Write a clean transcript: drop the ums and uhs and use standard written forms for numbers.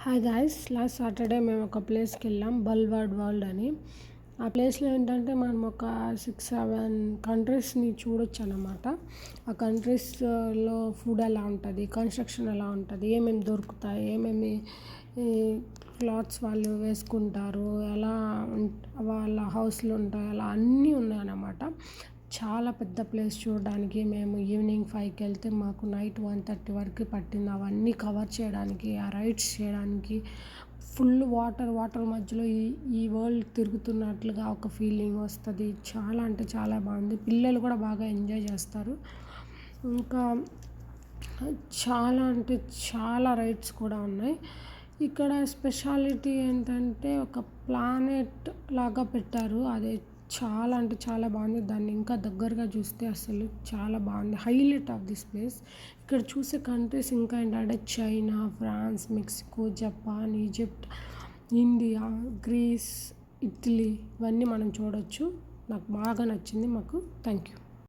Hi guys, last Saturday మేము ఒక ప్లేస్కి వెళ్ళాం, బల్వార్డ్ వరల్డ్ అని. ఆ ప్లేస్లో ఏంటంటే మనం ఒక 6-7 కంట్రీస్ని చూడొచ్చు అన్నమాట. ఆ కంట్రీస్లో ఫుడ్ ఎలా ఉంటుంది, కన్స్ట్రక్షన్ ఎలా ఉంటుంది, ఏమేమి దొరుకుతాయి, ఏమేమి క్లాత్స్ వాళ్ళు వేసుకుంటారు, ఎలా వాళ్ళ హౌస్లు ఉంటాయి, అలా అన్నీ ఉన్నాయన్నమాట. చాలా పెద్ద ప్లేస్ చూడడానికి. మేము ఈవినింగ్ 5కి వెళ్తే మాకు నైట్ 1:30 వరకు పట్టింది అవన్నీ కవర్ చేయడానికి, ఆ రైడ్స్ చేయడానికి. ఫుల్ వాటర్ మధ్యలో ఈ వరల్డ్ తిరుగుతున్నట్లుగా ఒక ఫీలింగ్ వస్తుంది. చాలా అంటే చాలా బాగుంది. పిల్లలు కూడా బాగా ఎంజాయ్ చేస్తారు. ఇంకా చాలా అంటే చాలా రైడ్స్ కూడా ఉన్నాయి. ఇక్కడ స్పెషాలిటీ ఏంటంటే ఒక ప్లానెట్ లాగా పెట్టారు. అది చాలా అంటే చాలా బాగుంది. దాన్ని ఇంకా దగ్గరగా చూస్తే అసలు చాలా బాగుంది. Highlight of this place. ఇక్కడ చూసే కంట్రీస్ ఇంకా ఏంటంటే China, France, Mexico, Japan, Egypt, India, Greece, Italy ఇవన్నీ మనం చూడొచ్చు. నాకు బాగా నచ్చింది. Thank you.